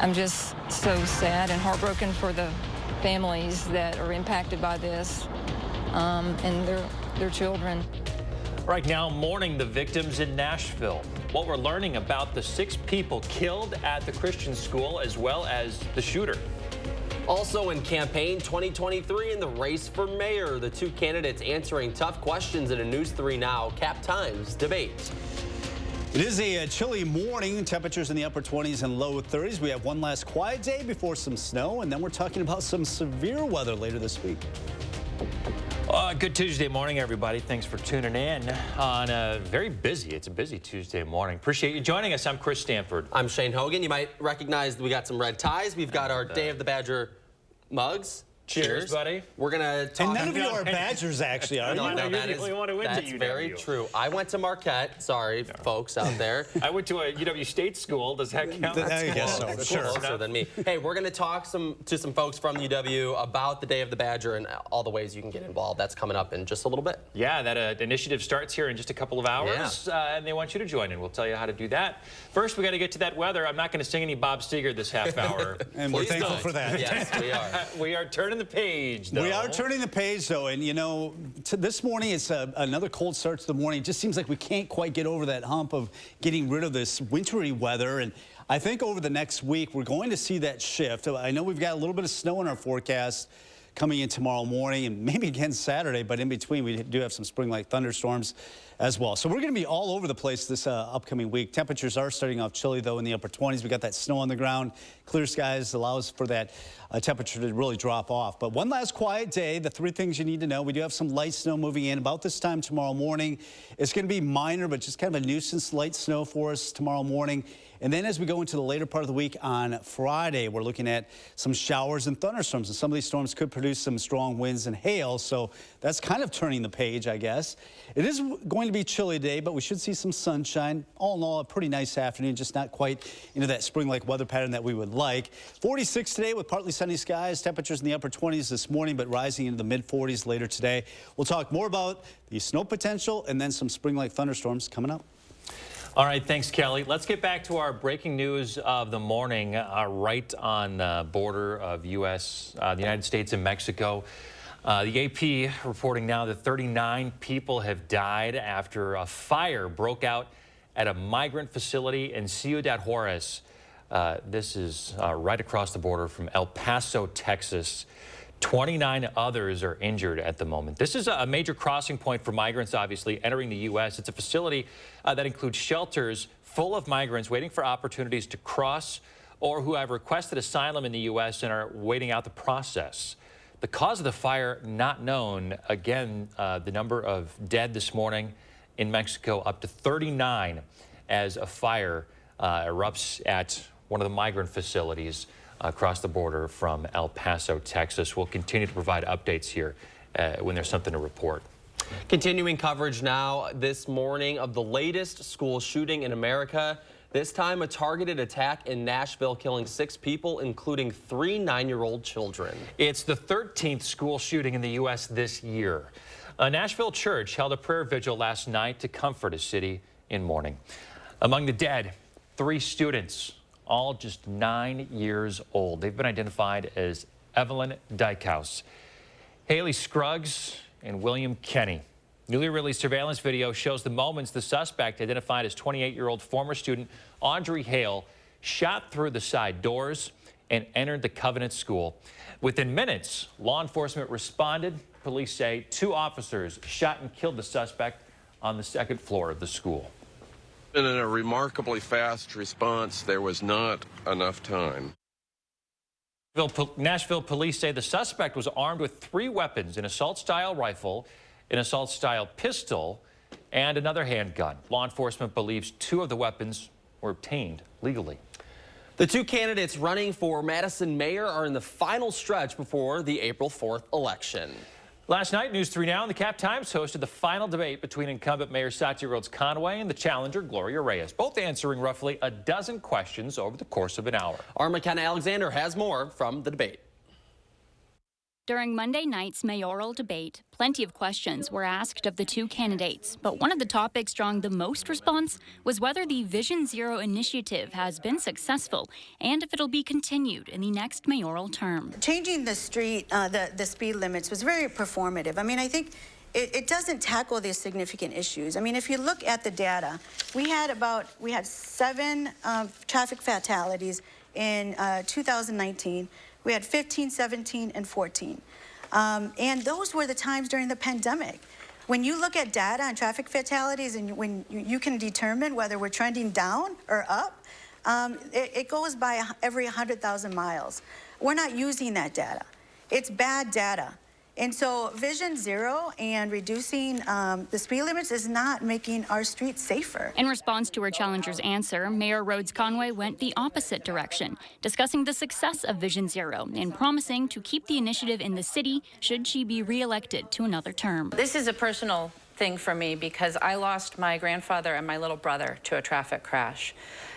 I'm just so sad and heartbroken for the families that are impacted by this and their children. Right now, mourning the victims in Nashville. What we're learning about the 6 people killed at the Christian school, as well as the shooter. Also in campaign 2023 in the race for mayor, the 2 candidates answering tough questions in a News 3 Now Cap Times debate. It is a chilly morning. Temperatures in the upper 20s and low 30s. We have one last quiet day before some snow, and then we're talking about some severe weather later this week. Good Tuesday morning, everybody. Thanks for tuning in on a very busy, it's a busy Tuesday morning. Appreciate you joining us. I'm Chris Stanford. I'm Shane Hogan. You might recognize we got some red ties. We've got our Day of the Badger mugs. Cheers, buddy. We're going to talk. And none of you are Badgers, actually, are you? No, that's very true. I went to Marquette. Sorry, folks out there. I went to a UW State school. Does that count? I guess so. Sure. Closer than me. Hey, we're going to talk to some folks from UW about the Day of the Badger and all the ways you can get involved. That's coming up in just a little bit. Yeah, that initiative starts here in just a couple of hours, and they want you to join in. We'll tell you how to do that. First, we got to get to that weather. I'm not going to sing any Bob Seger this half hour. And we're thankful for that. Yes, we are. We are turning the page, though. We are turning the page, though, and you know, this morning it's another cold start to the morning. It just seems like we can't quite get over that hump of getting rid of this wintry weather, and I think over the next week we're going to see that shift. I know we've got a little bit of snow in our forecast coming in tomorrow morning and maybe again Saturday, but in between we do have some spring-like thunderstorms as well. So we're going to be all over the place this upcoming week. Temperatures are starting off chilly, though, in the upper 20s. We got that snow on the ground. Clear skies allows for that temperature to really drop off. But one last quiet day, the 3 things you need to know. We do have some light snow moving in about this time tomorrow morning. It's going to be minor, but just kind of a nuisance light snow for us tomorrow morning. And then as we go into the later part of the week on Friday, we're looking at some showers and thunderstorms. And some of these storms could produce some strong winds and hail. So that's kind of turning the page, I guess. It is going to be chilly today, but we should see some sunshine. All in all, a pretty nice afternoon, just not quite into that spring-like weather pattern that we would like. 46 today with partly sunny skies. Temperatures in the upper 20s this morning, but rising into the mid-40s later today. We'll talk more about the snow potential and then some spring-like thunderstorms coming up. All right, thanks, Kelly. Let's get back to our breaking news of the morning, right on the border of the United States and Mexico. The AP reporting now that 39 people have died after a fire broke out at a migrant facility in Ciudad Juarez. This is right across the border from El Paso, Texas. 29 others are injured at the moment. This is a major crossing point for migrants, obviously, entering the U.S. It's a facility that includes shelters full of migrants waiting for opportunities to cross or who have requested asylum in the U.S. and are waiting out the process. The cause of the fire not known. Again, the number of dead this morning in Mexico up to 39 as a fire erupts at one of the migrant facilities across the border from El Paso, Texas. We'll continue to provide updates here when there's something to report. Continuing coverage now this morning of the latest school shooting in America. This time a targeted attack in Nashville killing 6 people, including 3 9-year-old children. It's the 13th school shooting in the U.S. this year. A Nashville church held a prayer vigil last night to comfort a city in mourning. Among the dead, 3 students, all just 9 years old. They've been identified as Evelyn Dykehouse, Haley Scruggs, and William Kenny. Newly released surveillance video shows the moments the suspect, identified as 28-year-old former student Audrey Hale, shot through the side doors and entered the Covenant School. Within minutes, law enforcement responded. Police say 2 officers shot and killed the suspect on the 2nd floor of the school. In a remarkably fast response, there was not enough time. Nashville police say the suspect was armed with 3 weapons, an assault-style rifle, an assault-style pistol, and another handgun. Law enforcement believes 2 of the weapons were obtained legally. The 2 candidates running for Madison mayor are in the final stretch before the April 4th election. Last night, News 3 Now and the Cap Times hosted the final debate between incumbent Mayor Satya Rhodes Conway and the challenger Gloria Reyes, both answering roughly a dozen questions over the course of an hour. Our McKenna Alexander has more from the debate. During Monday night's mayoral debate, plenty of questions were asked of the two candidates, but one of the topics drawing the most response was whether the Vision Zero initiative has been successful and if it'll be continued in the next mayoral term. Changing the speed limits was very performative. I mean, I think it doesn't tackle these significant issues. I mean, if you look at the data, we had 7 traffic fatalities in 2019. We had 15, 17, and 14. And those were the times during the pandemic. When you look at data on traffic fatalities and when you can determine whether we're trending down or up, it goes by every 100,000 miles. We're not using that data. It's bad data. And so Vision Zero and reducing the speed limits is not making our streets safer. In response to her challenger's answer, Mayor Rhodes Conway went the opposite direction, discussing the success of Vision Zero and promising to keep the initiative in the city should she be reelected to another term. This is a personal thing for me because I lost my grandfather and my little brother to a traffic crash.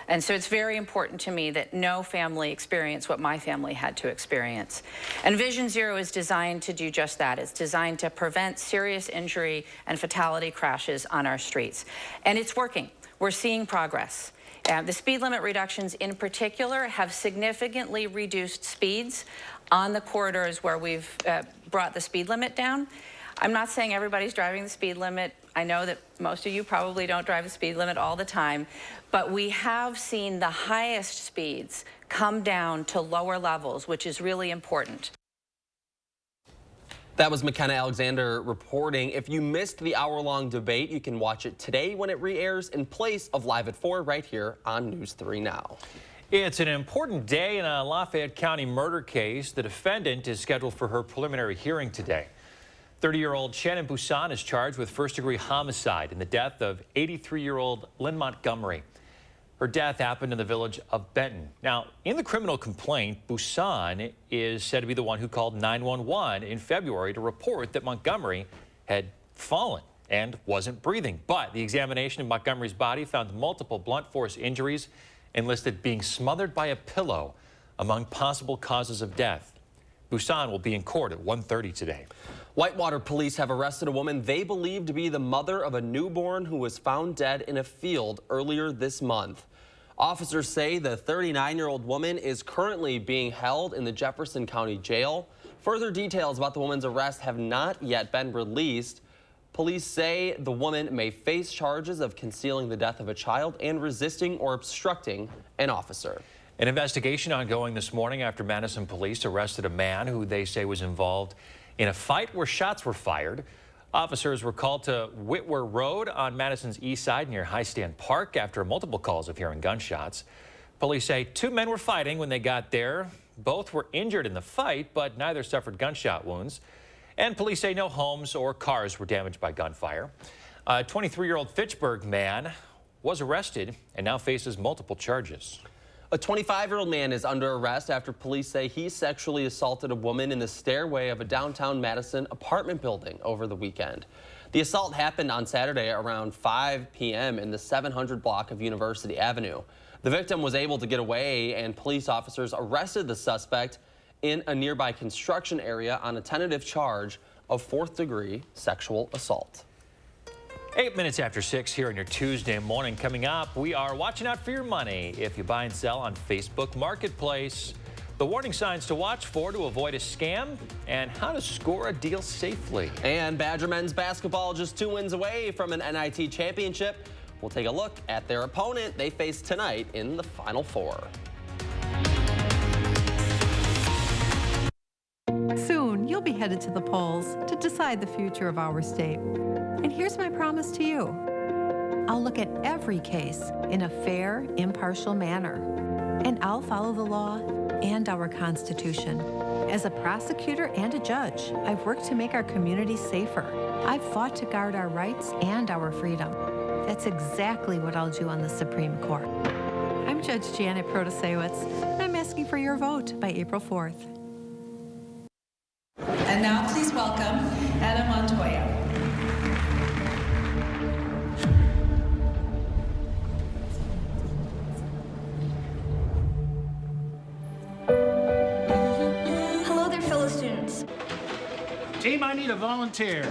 And so it's very important to me that no family experience what my family had to experience. And Vision Zero is designed to do just that. It's designed to prevent serious injury and fatality crashes on our streets. And it's working. We're seeing progress. The speed limit reductions in particular have significantly reduced speeds on the corridors where we've brought the speed limit down. I'm not saying everybody's driving the speed limit. I know that most of you probably don't drive the speed limit all the time, but we have seen the highest speeds come down to lower levels, which is really important. That was McKenna Alexander reporting. If you missed the hour-long debate, you can watch it today when it re-airs in place of Live at 4 right here on News 3 Now. It's an important day in a Lafayette County murder case. The defendant is scheduled for her preliminary hearing today. 30-year-old Shannon Busan is charged with first-degree homicide in the death of 83-year-old Lynn Montgomery. Her death happened in the village of Benton. Now, in the criminal complaint, Busan is said to be the one who called 911 in February to report that Montgomery had fallen and wasn't breathing. But the examination of Montgomery's body found multiple blunt force injuries and listed being smothered by a pillow among possible causes of death. Busan will be in court at 1:30 today. Whitewater police have arrested a woman they believe to be the mother of a newborn who was found dead in a field earlier this month. Officers say the 39-year-old woman is currently being held in the Jefferson County Jail. Further details about the woman's arrest have not yet been released. Police say the woman may face charges of concealing the death of a child and resisting or obstructing an officer. An investigation ongoing this morning after Madison police arrested a man who they say was involved in a fight where shots were fired. Officers were called to Whitwer Road on Madison's east side near High Stand Park after multiple calls of hearing gunshots. Police say 2 men were fighting when they got there. Both were injured in the fight, but neither suffered gunshot wounds. And police say no homes or cars were damaged by gunfire. A 23-year-old Fitchburg man was arrested and now faces multiple charges. A 25-year-old man is under arrest after police say he sexually assaulted a woman in the stairway of a downtown Madison apartment building over the weekend. The assault happened on Saturday around 5 p.m. in the 700 block of University Avenue. The victim was able to get away, and police officers arrested the suspect in a nearby construction area on a tentative charge of 4th-degree sexual assault. 8 minutes after 6 here on your Tuesday morning. Coming up, we are watching out for your money if you buy and sell on Facebook Marketplace. The warning signs to watch for to avoid a scam and how to score a deal safely. And Badger men's basketball just 2 wins away from an NIT championship. We'll take a look at their opponent they face tonight in the Final Four. Soon, you'll be headed to the polls to decide the future of our state. And here's my promise to you. I'll look at every case in a fair, impartial manner. And I'll follow the law and our Constitution. As a prosecutor and a judge, I've worked to make our communities safer. I've fought to guard our rights and our freedom. That's exactly what I'll do on the Supreme Court. I'm Judge Janet Protasewicz, and I'm asking for your vote by April 4th. And now please welcome Anna Montoya. Hello there, fellow students. Team, I need a volunteer.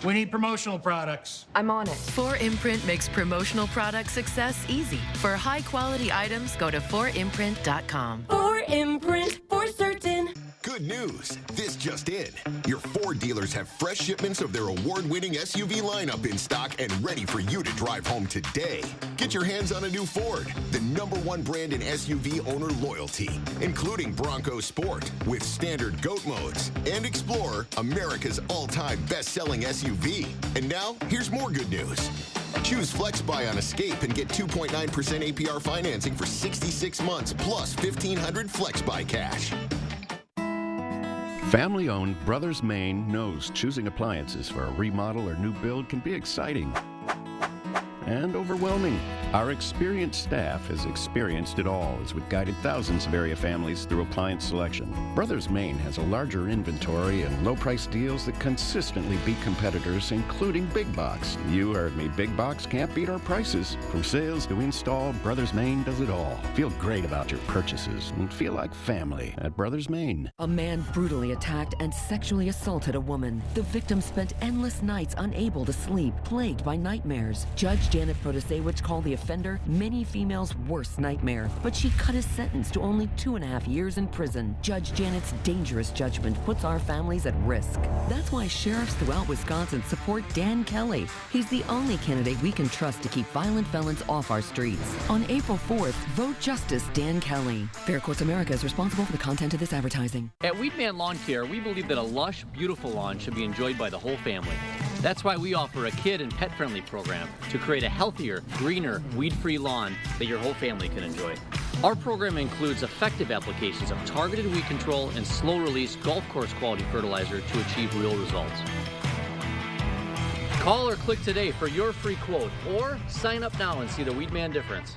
We need promotional products. I'm on it. 4imprint makes promotional product success easy. For high-quality items, go to 4imprint.com. 4imprint, for certain. Good news. This just in. Your Ford dealers have fresh shipments of their award-winning SUV lineup in stock and ready for you to drive home today. Get your hands on a new Ford, the #1 brand in SUV owner loyalty, including Bronco Sport with standard GOAT modes and Explorer, America's all-time best-selling SUV. And now, here's more good news. Choose FlexBuy on Escape and get 2.9% APR financing for 66 months plus $1,500 FlexBuy cash. Family-owned Brothers Maine knows choosing appliances for a remodel or new build can be exciting and overwhelming. Our experienced staff has experienced it all as we've guided thousands of area families through appliance selection. Brothers Maine has a larger inventory and low-price deals that consistently beat competitors, including big box. You heard me, big box can't beat our prices. From sales to install, Brothers Maine does it all. Feel great about your purchases and feel like family at Brothers Maine. A man brutally attacked and sexually assaulted a woman. The victim spent endless nights unable to sleep, plagued by nightmares. Judge Janet Protasewicz called the offender many females' worst nightmare, but she cut his sentence to only 2.5 years in prison. Judge Janet's dangerous judgment puts our families at risk. That's why sheriffs throughout Wisconsin support Dan Kelly. He's the only candidate we can trust to keep violent felons off our streets. On April 4th, vote Justice Dan Kelly. Fair Courts America is responsible for the content of this advertising. At Weedman Lawn Care, we believe that a lush, beautiful lawn should be enjoyed by the whole family. That's why we offer a kid and pet-friendly program to create a healthier, greener, weed-free lawn that your whole family can enjoy. Our program includes effective applications of targeted weed control and slow-release golf course quality fertilizer to achieve real results. Call or click today for your free quote, or sign up now and see the Weedman difference.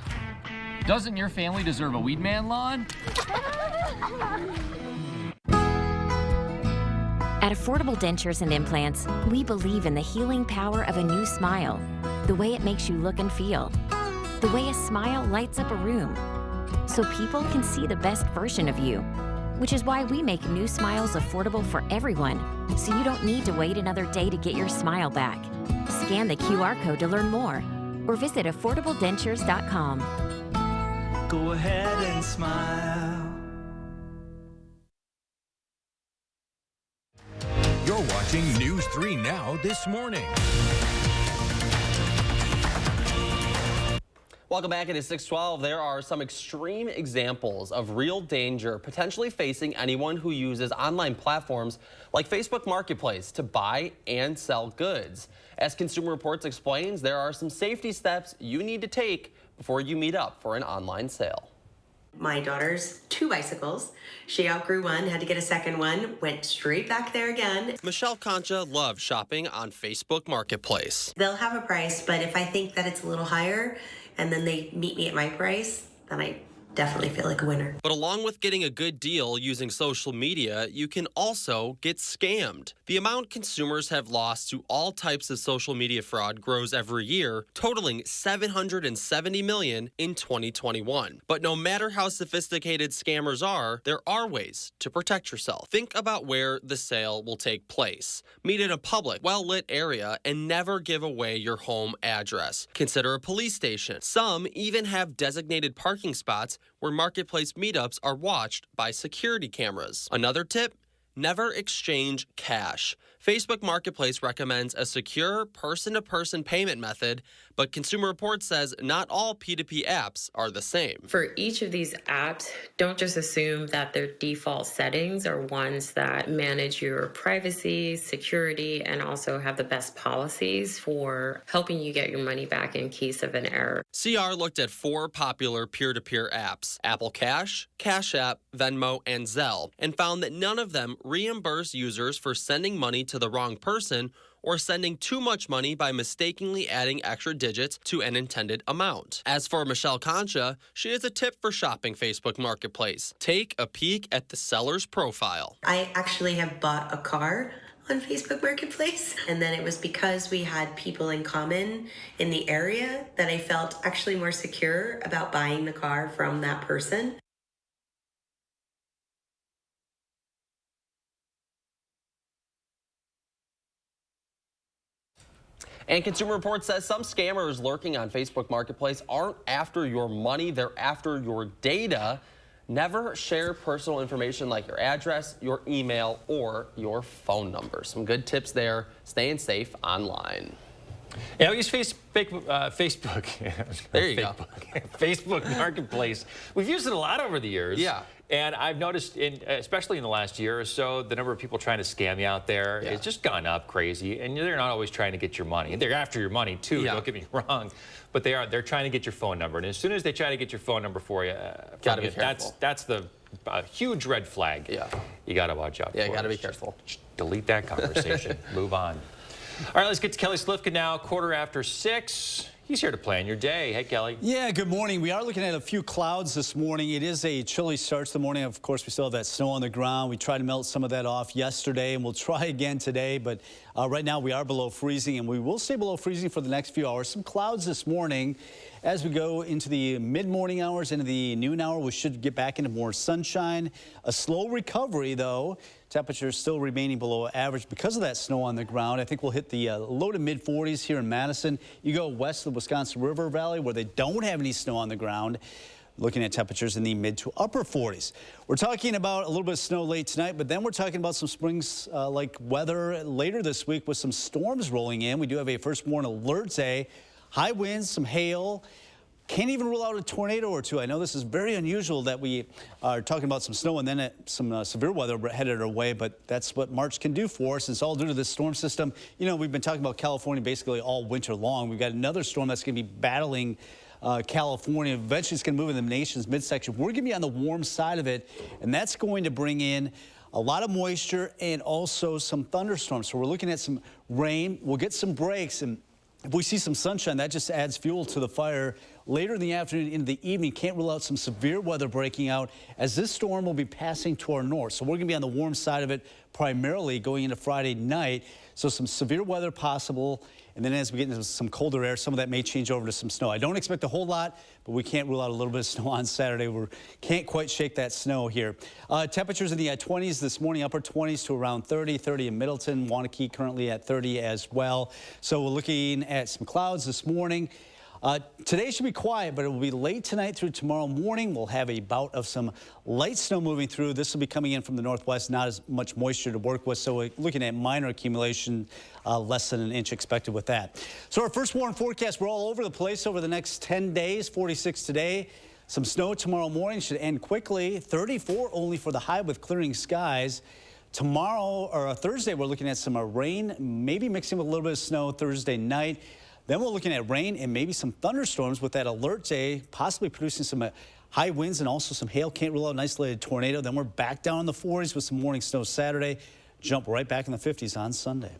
Doesn't your family deserve a Weedman lawn? At Affordable Dentures and Implants, we believe in the healing power of a new smile, the way it makes you look and feel, the way a smile lights up a room, so people can see the best version of you, which is why we make new smiles affordable for everyone, so you don't need to wait another day to get your smile back. Scan the QR code to learn more, or visit affordabledentures.com. Go ahead and smile. You're watching News 3 Now this morning. Welcome back. It is 6:12. There are some extreme examples of real danger potentially facing anyone who uses online platforms like Facebook Marketplace to buy and sell goods. As Consumer Reports explains, there are some safety steps you need to take before you meet up for an online sale. My daughter's 2 bicycles. She outgrew one, had to get a second one, went straight back there again. Michelle Concha loves shopping on Facebook Marketplace. They'll have a price, but if I think that it's a little higher and then they meet me at my price, then I definitely feel like a winner. But along with getting a good deal using social media, you can also get scammed. The amount consumers have lost to all types of social media fraud grows every year, totaling $770 million in 2021. But no matter how sophisticated scammers are, there are ways to protect yourself. Think about where the sale will take place. Meet in a public, well-lit area and never give away your home address. Consider a police station. Some even have designated parking spots where marketplace meetups are watched by security cameras. Another tip, never exchange cash. Facebook Marketplace recommends a secure person-to-person payment method, but Consumer Reports says not all P2P apps are the same. For each of these apps, don't just assume that their default settings are ones that manage your privacy, security, and also have the best policies for helping you get your money back in case of an error. CR looked at 4 popular peer-to-peer apps, Apple Cash, Cash App, Venmo, and Zelle, and found that none of them reimburse users for sending money to the wrong person or sending too much money by mistakenly adding extra digits to an intended amount. As for Michelle Concha, she has a tip for shopping Facebook Marketplace. Take a peek at the seller's profile. I actually have bought a car on Facebook Marketplace, and then it was because we had people in common in the area that I felt actually more secure about buying the car from that person. And Consumer Reports says some scammers lurking on Facebook Marketplace aren't after your money, they're after your data. Never share personal information like your address, your email, or your phone number. Some good tips there, staying safe online. Yeah, we use Facebook. There you go. Facebook Marketplace. We've used it a lot over the years. Yeah. And I've noticed, especially in the last year or so, the number of people trying to scam you out there has just gone up crazy. And they're not always trying to get your money. They're after your money too. Yeah. Don't get me wrong, but they're trying to get your phone number. And as soon as they try to get your phone number for you, gotta be careful. That's the huge red flag. Yeah. You got to watch out. Yeah, for you got to it. be careful. Just delete that conversation. Move on. All right, let's get to Kelly Slifka now, 6:15. He's here to plan your day. Hey, Kelly. Yeah, good morning. We are looking at a few clouds this morning. It is a chilly start to the morning. Of course, we still have that snow on the ground. We tried to melt some of that off yesterday, and we'll try again today. But right now, we are below freezing, and we will stay below freezing for the next few hours. Some clouds this morning. As we go into the mid-morning hours, into the noon hour, we should get back into more sunshine. A slow recovery, though. Temperatures still remaining below average because of that snow on the ground. I think we'll hit the low to mid-40s here in Madison. You go west of the Wisconsin River Valley where they don't have any snow on the ground. Looking at temperatures in the mid to upper 40s. We're talking about a little bit of snow late tonight, but then we're talking about some springs-like weather later this week with some storms rolling in. We do have a first warn alert day. High winds, some hail. Can't even rule out a tornado or two. I know this is very unusual that we are talking about some snow and then some severe weather headed our way, but that's what March can do for us. It's all due to this storm system. You know, we've been talking about California basically all winter long. We've got another storm that's going to be battling California. Eventually, it's going to move in the nation's midsection. We're going to be on the warm side of it, and that's going to bring in a lot of moisture and also some thunderstorms. So we're looking at some rain. We'll get some breaks, and if we see some sunshine, that just adds fuel to the fire. Later in the afternoon into the evening, can't rule out some severe weather breaking out as this storm will be passing to our north. So we're going to be on the warm side of it primarily going into Friday night. So some severe weather possible. And then as we get into some colder air, some of that may change over to some snow. I don't expect a whole lot, but we can't rule out a little bit of snow on Saturday. We can't quite shake that snow here. Temperatures in the 20s this morning, upper 20s to around 30 in Middleton. Wanakee currently at 30 as well. So we're looking at some clouds this morning. Today should be quiet, but it will be late tonight through tomorrow morning. We'll have a bout of some light snow moving through. This will be coming in from the northwest, not as much moisture to work with. So we're looking at minor accumulation, less than an inch expected with that. So our first warn forecast, we're all over the place over the next 10 days, 46 today. Some snow tomorrow morning should end quickly. 34 only for the high with clearing skies. Tomorrow or Thursday, we're looking at some rain, maybe mixing with a little bit of snow Thursday night. Then we're looking at rain and maybe some thunderstorms with that alert day, possibly producing some high winds and also some hail. Can't rule out an isolated tornado. Then we're back down in the 40s with some morning snow Saturday. Jump right back in the 50s on Sunday.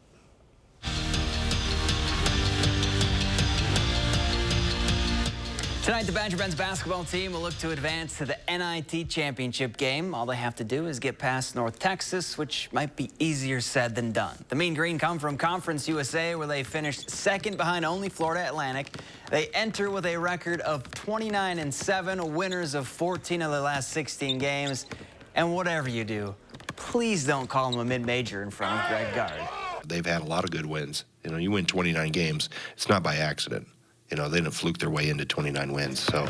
Tonight, the Badger men's basketball team will look to advance to the NIT championship game. All they have to do is get past North Texas, which might be easier said than done. The Mean Green come from Conference USA, where they finished second behind only Florida Atlantic. They enter with a record of 29-7, winners of 14 of their last 16 games. And whatever you do, please don't call them a mid-major in front of Greg Gard. They've had a lot of good wins. You know, you win 29 games, it's not by accident. You know, they didn't fluke their way into 29 wins. So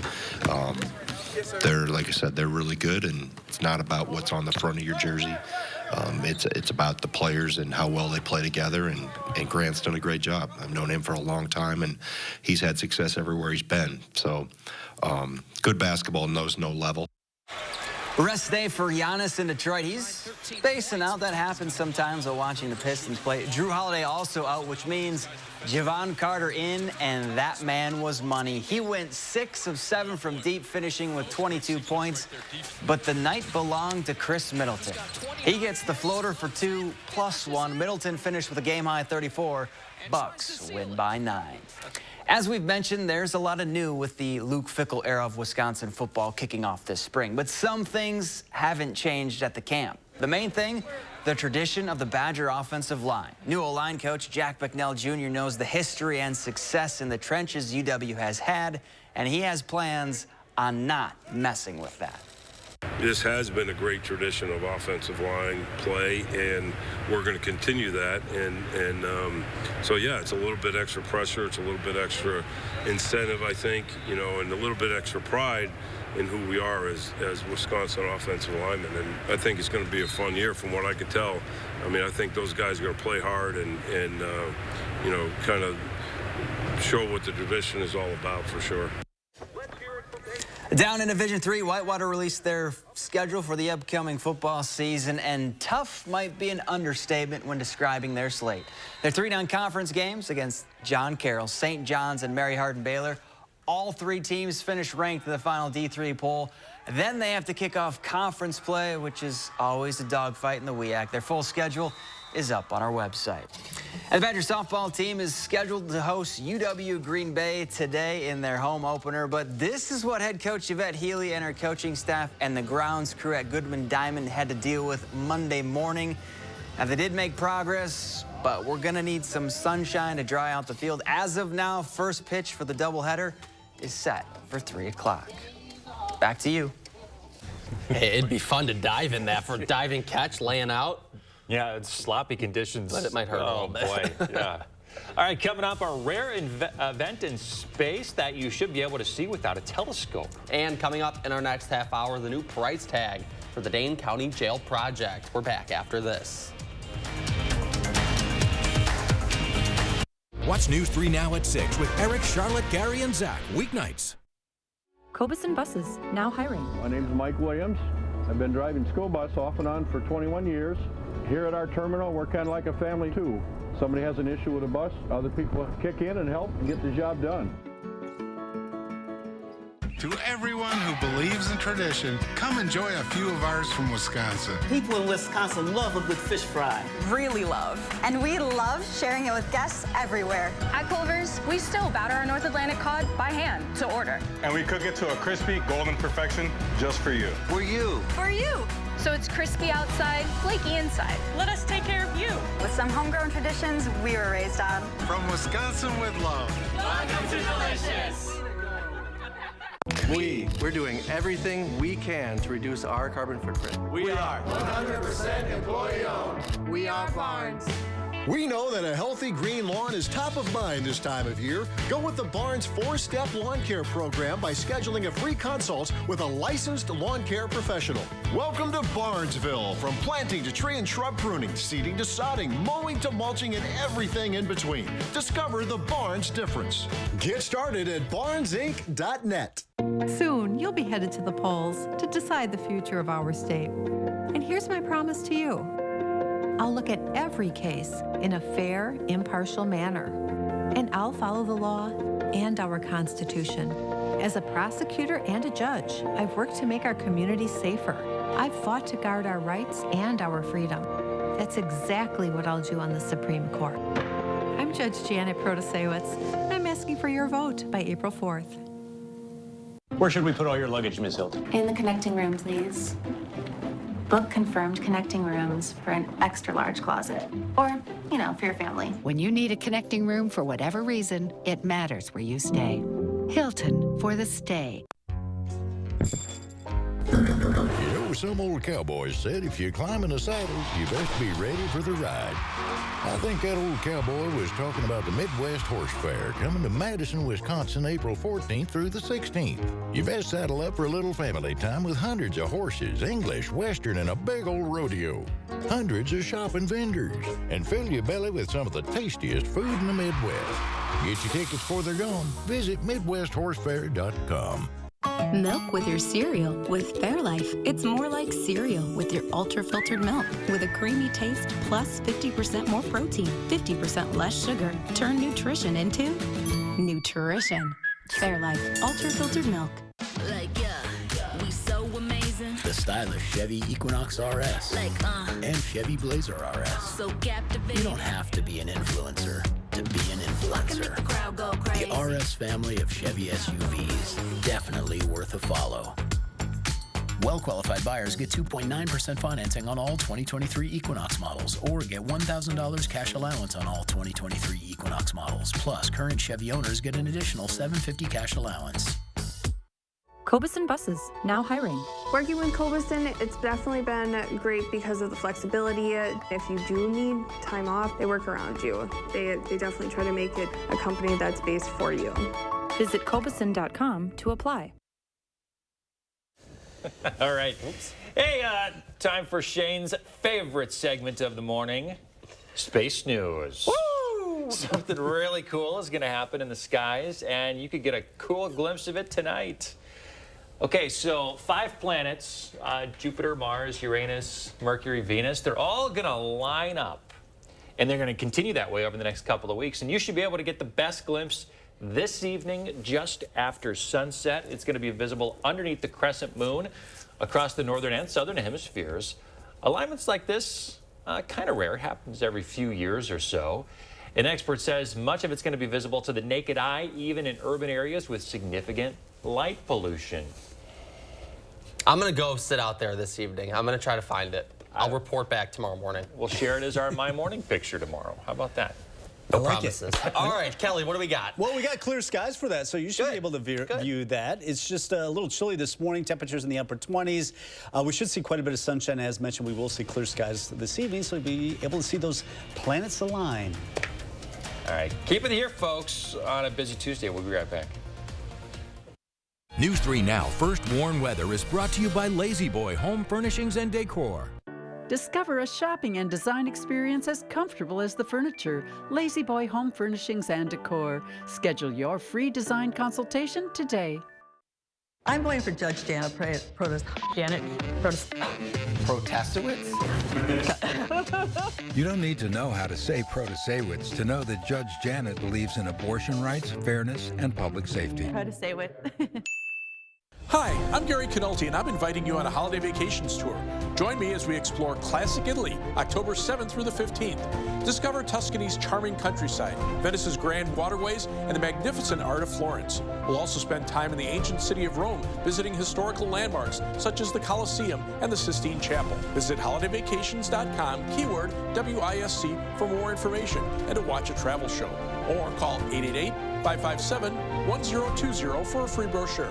they're, like I said, they're really good, and it's not about what's on the front of your jersey. It's about the players and how well they play together, and Grant's done a great job. I've known him for a long time, and he's had success everywhere he's been. So good basketball knows no level. Rest day for Giannis in Detroit. He's spacing out. That happens sometimes while watching the Pistons play. Drew Holiday also out, which means Javon Carter in, and that man was money. He went 6 of 7 from deep, finishing with 22 points, but the night belonged to Chris Middleton. He gets the floater for 2 plus 1. Middleton finished with a game-high 34. Bucks win by 9. As we've mentioned, there's a lot of new with the Luke Fickell era of Wisconsin football kicking off this spring, but some things haven't changed at the camp. The main thing, the tradition of the Badger offensive line. New O-line coach Jack Bucknell Jr. knows the history and success in the trenches UW has had, and he has plans on not messing with that. this has been a great tradition of offensive line play, and we're going to continue that. And so, yeah, it's a little bit extra pressure. It's a little bit extra incentive, I think, you know, and a little bit extra pride in who we are as Wisconsin offensive linemen. And I think it's going to be a fun year from what I can tell. I mean, I think those guys are going to play hard and you know, kind of show what the division is all about for sure. Down in Division III, Whitewater released their schedule for the upcoming football season, and tough might be an understatement when describing their slate. Their 3 non-conference games against John Carroll, St. John's, and Mary Hardin Baylor. All 3 teams finished ranked in the final D3 poll. Then they have to kick off conference play, which is always a dogfight in the WIAC. Their full schedule is up on our website. And the Badger softball team is scheduled to host UW Green Bay today in their home opener, but this is what head coach Yvette Healy and her coaching staff and the grounds crew at Goodman Diamond had to deal with Monday morning. Now, they did make progress, but we're going to need some sunshine to dry out the field. As of now, first pitch for the doubleheader is set for 3 o'clock. Back to you. Hey, it'd be fun to dive in that for diving catch, laying out. Yeah, it's sloppy conditions. But it might hurt a little bit. Oh, boy, yeah. All right, coming up, a rare event in space that you should be able to see without a telescope. And coming up in our next half hour, the new price tag for the Dane County Jail Project. We're back after this. Watch News 3 Now at 6 with Eric, Charlotte, Gary, and Zach. Weeknights. Cobison Buses, now hiring. My name is Mike Williams. I've been driving school bus off and on for 21 years. Here at our terminal, we're kind of like a family too. Somebody has an issue with a bus, other people kick in and help and get the job done. To everyone who believes in tradition, come enjoy a few of ours from Wisconsin. People in Wisconsin love a good fish fry. Really love. And we love sharing it with guests everywhere. At Culver's, we still batter our North Atlantic cod by hand to order. And we cook it to a crispy, golden perfection just for you. For you. For you. So it's crispy outside, flaky inside. Let us take care of you. With some homegrown traditions we were raised on. From Wisconsin with love. Welcome to Delicious. We're doing everything we can to reduce our carbon footprint. We are 100% employee owned. We are Barnes. We know that a healthy green lawn is top of mind this time of year. Go with the Barnes 4-Step Lawn Care Program by scheduling a free consult with a licensed lawn care professional. Welcome to Barnesville. From planting to tree and shrub pruning, seeding to sodding, mowing to mulching, and everything in between. Discover the Barnes difference. Get started at barnesinc.net. Soon, you'll be headed to the polls to decide the future of our state. And here's my promise to you. I'll look at every case in a fair, impartial manner. And I'll follow the law and our Constitution. As a prosecutor and a judge, I've worked to make our communities safer. I've fought to guard our rights and our freedom. That's exactly what I'll do on the Supreme Court. I'm Judge Janet Protasewicz, and I'm asking for your vote by April 4th. Where should we put all your luggage, Ms. Hilton? In the connecting room, please. Book confirmed connecting rooms for an extra large closet. Or, you know, for your family. When you need a connecting room for whatever reason, it matters where you stay. Hilton for the stay. You know, some old cowboys said if you climb in the saddle, you best be ready for the ride. I think that old cowboy was talking about the Midwest Horse Fair coming to Madison, Wisconsin, April 14th through the 16th. You best saddle up for a little family time with hundreds of horses, English, Western, and a big old rodeo. Hundreds of shopping vendors, and fill your belly with some of the tastiest food in the Midwest. Get your tickets before they're gone. Visit MidwestHorseFair.com. Milk with your cereal with Fairlife. It's more like cereal with your ultra-filtered milk with a creamy taste plus 50% more protein, 50% less sugar. Turn nutrition into nutrition. Fairlife ultra-filtered milk. We so amazing. The stylish Chevy Equinox RS. And Chevy Blazer RS. So captivating. You don't have to be an influencer to be an influencer. The RS family of Chevy SUVs, definitely worth a follow. Well-qualified buyers get 2.9% financing on all 2023 Equinox models, or get $1,000 cash allowance on all 2023 Equinox models. Plus, current Chevy owners get an additional $750 cash allowance. Cobeson Buses, now hiring. Working with Cobeson, it's definitely been great because of the flexibility. If you do need time off, they work around you. They definitely try to make it a company that's based for you. Visit Cobeson.com to apply. All right. Oops. Hey, time for Shane's favorite segment of the morning, Space News. Woo! Something really cool is going to happen in the skies, and you could get a cool glimpse of it tonight. Okay, so 5 planets, Jupiter, Mars, Uranus, Mercury, Venus, they're all going to line up, and they're going to continue that way over the next couple of weeks, and you should be able to get the best glimpse this evening just after sunset. It's going to be visible underneath the crescent moon across the northern and southern hemispheres. Alignments like this, kind of rare, happens every few years or so. An expert says much of it's going to be visible to the naked eye, even in urban areas with significant light pollution. I'm going to go sit out there this evening. I'm going to try to find it. I'll report back tomorrow morning. We'll share it as our My Morning picture tomorrow. How about that? No promises. All right, Kelly, what do we got? Well, we got clear skies for that, so you should be able to view that. It's just a little chilly this morning, temperatures in the upper 20s. We should see quite a bit of sunshine. As mentioned, we will see clear skies this evening, so you'll be able to see those planets align. All right, keep it here, folks, on a busy Tuesday. We'll be right back. News 3 Now First Warn Weather is brought to you by Lazy Boy Home Furnishings and Decor. Discover a shopping and design experience as comfortable as the furniture. Lazy Boy Home Furnishings and Decor. Schedule your free design consultation today. I'm going for Judge Janet Protasewicz? You don't need to know how to say Protasewicz to know that Judge Janet believes in abortion rights, fairness, and public safety. Protasewicz. Hi, I'm Gary Canolti, and I'm inviting you on a holiday vacations tour. Join me as we explore classic Italy, October 7th through the 15th. Discover Tuscany's charming countryside, Venice's grand waterways, and the magnificent art of Florence. We'll also spend time in the ancient city of Rome, visiting historical landmarks such as the Colosseum and the Sistine Chapel. Visit holidayvacations.com, keyword WISC, for more information and to watch a travel show. Or call 888-557-1020 for a free brochure.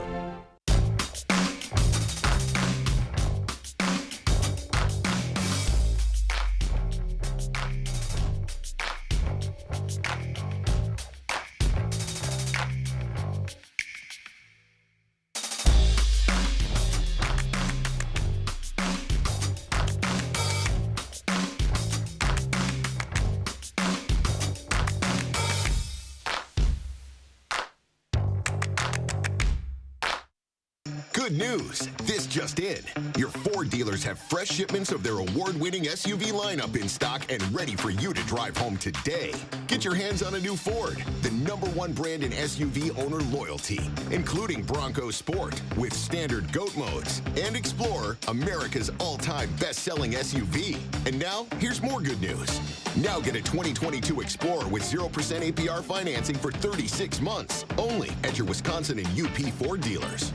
Good news. This just in. Your Ford dealers have fresh shipments of their award-winning SUV lineup in stock and ready for you to drive home today. Get your hands on a new Ford, the #1 brand in SUV owner loyalty, including Bronco Sport with standard GOAT modes, and Explorer, America's all-time best-selling SUV. And now, here's more good news. Now get a 2022 Explorer with 0% APR financing for 36 months, only at your Wisconsin and UP Ford dealers.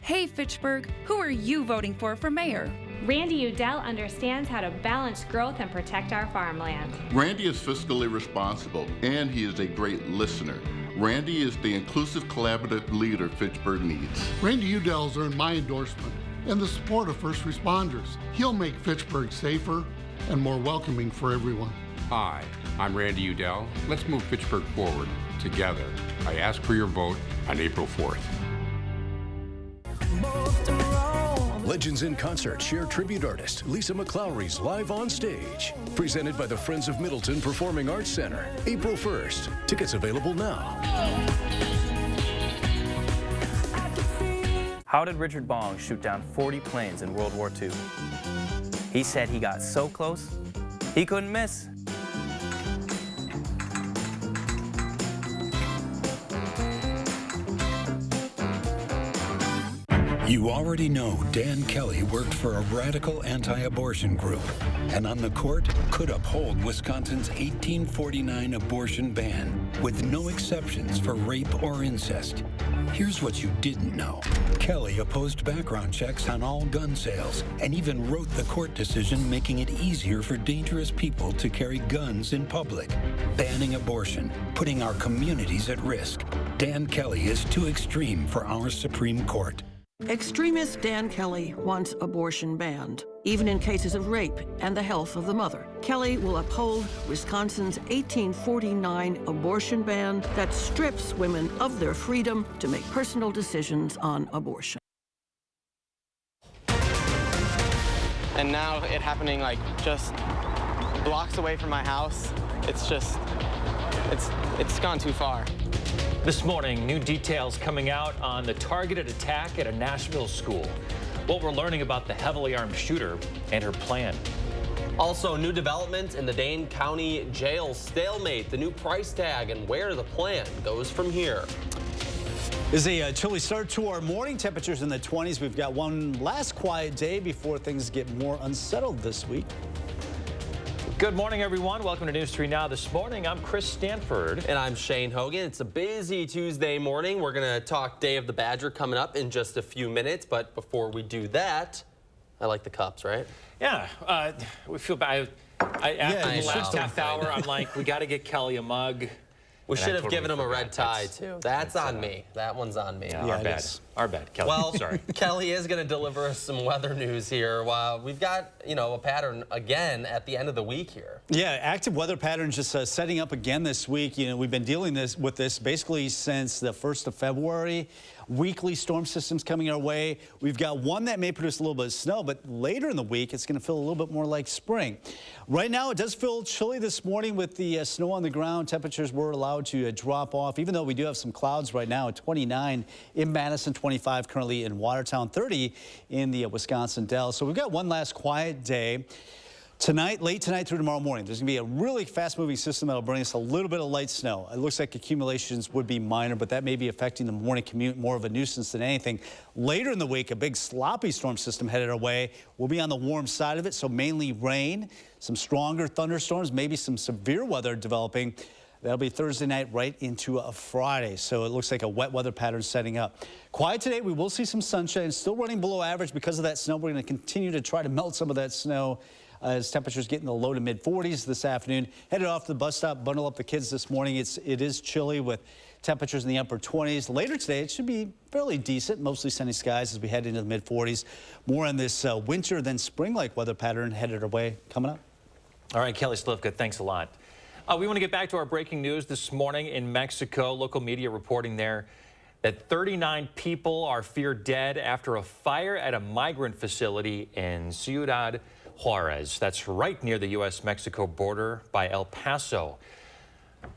Hey Fitchburg, who are you voting for mayor? Randy Udell understands how to balance growth and protect our farmland. Randy is fiscally responsible, and he is a great listener. Randy is the inclusive, collaborative leader Fitchburg needs. Randy Udell's earned my endorsement and the support of first responders. He'll make Fitchburg safer and more welcoming for everyone. Hi, I'm Randy Udell. Let's move Fitchburg forward together. I ask for your vote on April 4th. Legends in Concert share tribute artist Lisa McLaury's Live on Stage. Presented by the Friends of Middleton Performing Arts Center. April 1st. Tickets available now. How did Richard Bong shoot down 40 planes in World War II? He said he got so close, he couldn't miss. You already know Dan Kelly worked for a radical anti-abortion group, and on the court could uphold Wisconsin's 1849 abortion ban with no exceptions for rape or incest. Here's what you didn't know. Kelly opposed background checks on all gun sales and even wrote the court decision making it easier for dangerous people to carry guns in public, banning abortion, putting our communities at risk. Dan Kelly is too extreme for our Supreme Court. Extremist Dan Kelly wants abortion banned, even in cases of rape and the health of the mother. Kelly will uphold Wisconsin's 1849 abortion ban that strips women of their freedom to make personal decisions on abortion. And now it happening like just blocks away from my house. It's gone too far. This morning, new details coming out on the targeted attack at a Nashville school. What we're learning about the heavily armed shooter and her plan. Also, new developments in the Dane County Jail stalemate, the new price tag, and where the plan goes from here. It's a chilly start to our morning. Temperatures in the 20s. We've got one last quiet day before things get more unsettled this week. Good morning, everyone. Welcome to News 3 Now this morning. I'm Chris Stanford. And I'm Shane Hogan. It's a busy Tuesday morning. We're going to talk Day of the Badger coming up in just a few minutes. But before we do that, I like the cups, right? Yeah, we feel bad. After the last half hour, I'm like, we got to get Kelly a mug. We should have given him a red tie, too. That's on me. That one's on me. Yeah, our bad, Kelly. Well, sorry. Kelly is going to deliver us some weather news here. We've got, a pattern again at the end of the week here. Yeah, active weather patterns just setting up again this week. We've been dealing with this basically since the 1st of February. Weekly storm systems coming our way. We've got one that may produce a little bit of snow, but later in the week, it's going to feel a little bit more like spring. Right now, it does feel chilly this morning with the snow on the ground. Temperatures were allowed to drop off, even though we do have some clouds right now at 29 in Madison, 25 currently in Watertown, 30 in the Wisconsin Dells. So we've got one last quiet day. Tonight, late tonight through tomorrow morning, there's going to be a really fast-moving system that will bring us a little bit of light snow. It looks like accumulations would be minor, but that may be affecting the morning commute, more of a nuisance than anything. Later in the week, a big sloppy storm system headed our way. We'll be on the warm side of it, so mainly rain, some stronger thunderstorms, maybe some severe weather developing. That'll be Thursday night right into a Friday, so it looks like a wet weather pattern setting up. Quiet today, we will see some sunshine, still running below average because of that snow. We're going to continue to try to melt some of that snow as temperatures get in the low to mid 40s this afternoon. Headed off to the bus stop, bundle up the kids this morning. It is chilly with temperatures in the upper 20s. Later today, it should be fairly decent, mostly sunny skies as we head into the mid 40s. More on this winter than spring-like weather pattern headed our way coming up. All right, Kelly Slivka, thanks a lot. We want to get back to our breaking news this morning in Mexico. Local media reporting there that 39 people are feared dead after a fire at a migrant facility in Ciudad Juarez. That's right near the U.S.-Mexico border by El Paso.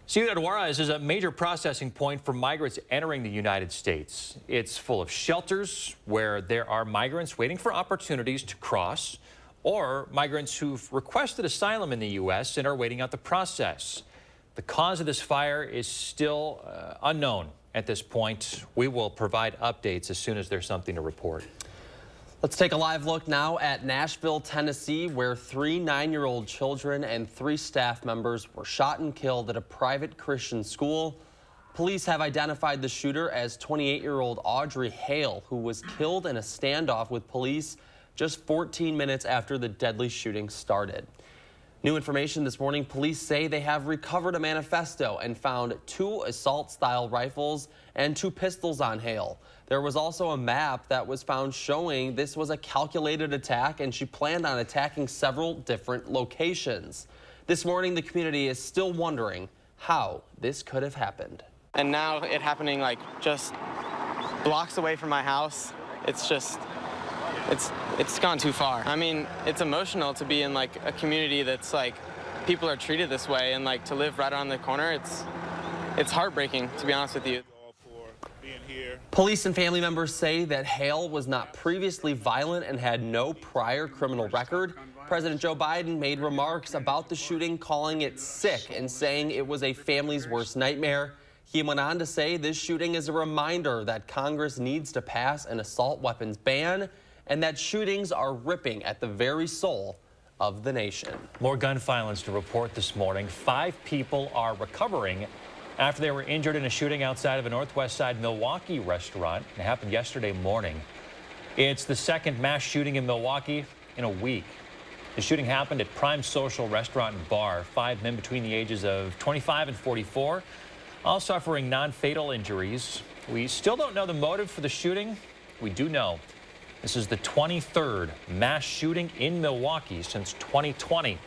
Ciudad Juarez is a major processing point for migrants entering the United States. It's full of shelters where there are migrants waiting for opportunities to cross, or migrants who've requested asylum in the U.S. and are waiting out the process. The cause of this fire is still unknown at this point. We will provide updates as soon as there's something to report. Let's take a live look now at Nashville, Tennessee, where 3 9-year-old children and 3 staff members were shot and killed at a private Christian school. Police have identified the shooter as 28-year-old Audrey Hale, who was killed in a standoff with police just 14 minutes after the deadly shooting started. New information this morning, police say they have recovered a manifesto and found 2 assault-style rifles and 2 pistols on Hale. There was also a map that was found showing this was a calculated attack, and she planned on attacking several different locations. This morning, the community is still wondering how this could have happened. And now it happening like just blocks away from my house. It's gone too far. I mean, it's emotional to be in like a community that's like people are treated this way, and like to live right around the corner. It's heartbreaking, to be honest with you. Police and family members say that Hale was not previously violent and had no prior criminal record. President Joe Biden made remarks about the shooting, calling it sick and saying it was a family's worst nightmare. He went on to say this shooting is a reminder that Congress needs to pass an assault weapons ban and that shootings are ripping at the very soul of the nation. More gun violence to report this morning. 5 people are recovering after they were injured in a shooting outside of a Northwest Side Milwaukee restaurant. It happened yesterday morning. It's the second mass shooting in Milwaukee in a week. The shooting happened at Prime Social Restaurant and Bar. 5 men between the ages of 25 and 44, all suffering non-fatal injuries. We still don't know the motive for the shooting. we do know this is the 23rd mass shooting in Milwaukee since 2020.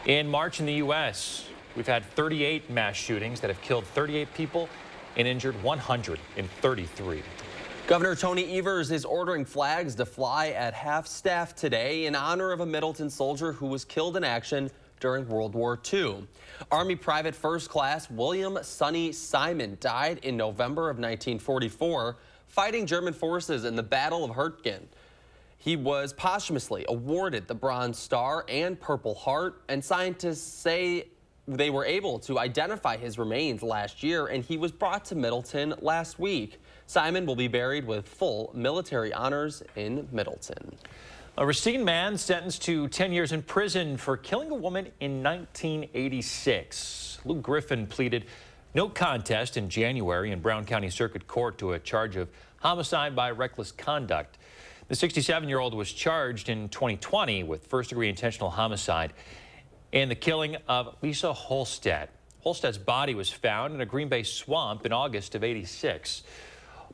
In March in the U.S., we've had 38 mass shootings that have killed 38 people and injured 133. Governor Tony Evers is ordering flags to fly at half-staff today in honor of a Middleton soldier who was killed in action during World War II. Army Private First Class William Sonny Simon died in November of 1944 fighting German forces in the Battle of Hurtgen. He was posthumously awarded the Bronze Star and Purple Heart, and scientists say they were able to identify his remains last year, and he was brought to Middleton last week. Simon will be buried with full military honors in Middleton. A Racine man sentenced to 10 years in prison for killing a woman in 1986. Lou Griffin pleaded no contest in January in Brown County Circuit Court to a charge of homicide by reckless conduct. The 67-year-old was charged in 2020 with first-degree intentional homicide and the killing of Lisa Holstead. Holstead's body was found in a Green Bay swamp in August of '86.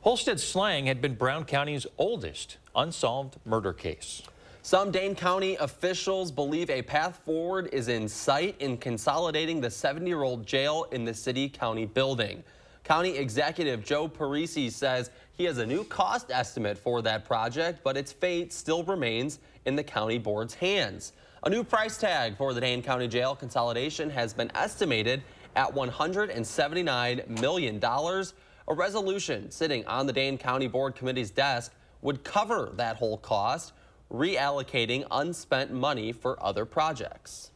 Holstead's slaying had been Brown County's oldest unsolved murder case. Some Dane County officials believe a path forward is in sight in consolidating the 70-year-old jail in the city-county building. County Executive Joe Parisi says he has a new cost estimate for that project, but its fate still remains in the county board's hands. A new price tag for the Dane County Jail consolidation has been estimated at $179 million. A resolution sitting on the Dane County Board Committee's desk would cover that whole cost, reallocating unspent money for other projects.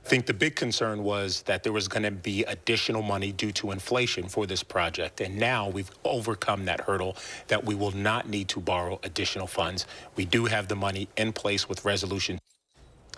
I think the big concern was that there was going to be additional money due to inflation for this project, and now we've overcome that hurdle that we will not need to borrow additional funds. We do have the money in place with resolution.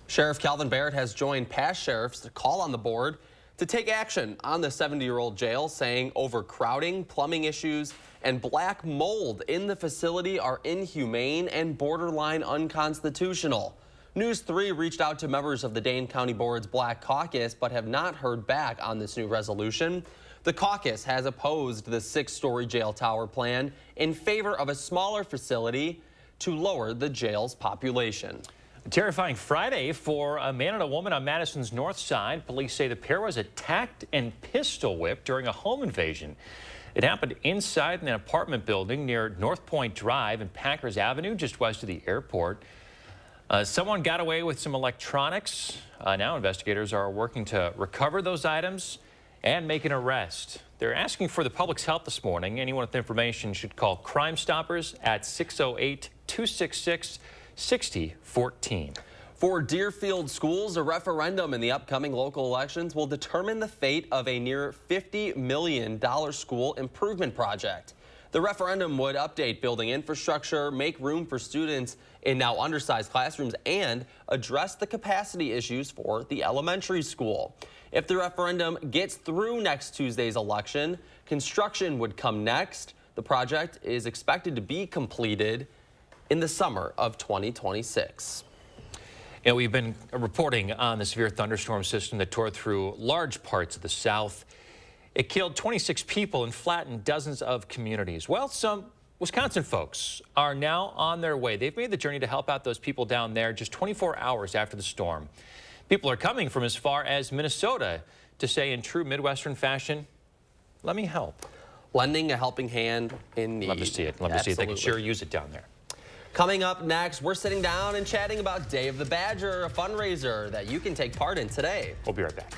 Sheriff Calvin Barrett has joined past sheriffs to call on the board to take action on the 70-year-old jail, saying overcrowding, plumbing issues, and black mold in the facility are inhumane and borderline unconstitutional. News 3 reached out to members of the Dane County Board's Black Caucus, but have not heard back on this new resolution. The caucus has opposed the 6-story jail tower plan in favor of a smaller facility to lower the jail's population. A terrifying Friday for a man and a woman on Madison's north side. Police say the pair was attacked and pistol whipped during a home invasion. It happened inside an apartment building near North Point Drive and Packers Avenue, just west of the airport. Someone got away with some electronics. Now investigators are working to recover those items and make an arrest. They're asking for the public's help this morning. Anyone with information should call Crime Stoppers at 608-266-6014. For Deerfield schools, a referendum in the upcoming local elections will determine the fate of a near $50 million school improvement project. The referendum would update building infrastructure, make room for students in now undersized classrooms, and address the capacity issues for the elementary school. If the referendum gets through next Tuesday's election, construction would come next. The project is expected to be completed in the summer of 2026. And we've been reporting on the severe thunderstorm system that tore through large parts of the South. It killed 26 people and flattened dozens of communities. Well, some Wisconsin folks are now on their way. They've made the journey to help out those people down there just 24 hours after the storm. People are coming from as far as Minnesota to say in true Midwestern fashion, let me help. Lending a helping hand in need. Love to see it. Love to see it. They can sure use it down there. Coming up next, we're sitting down and chatting about Day of the Badger, a fundraiser that you can take part in today. We'll be right back.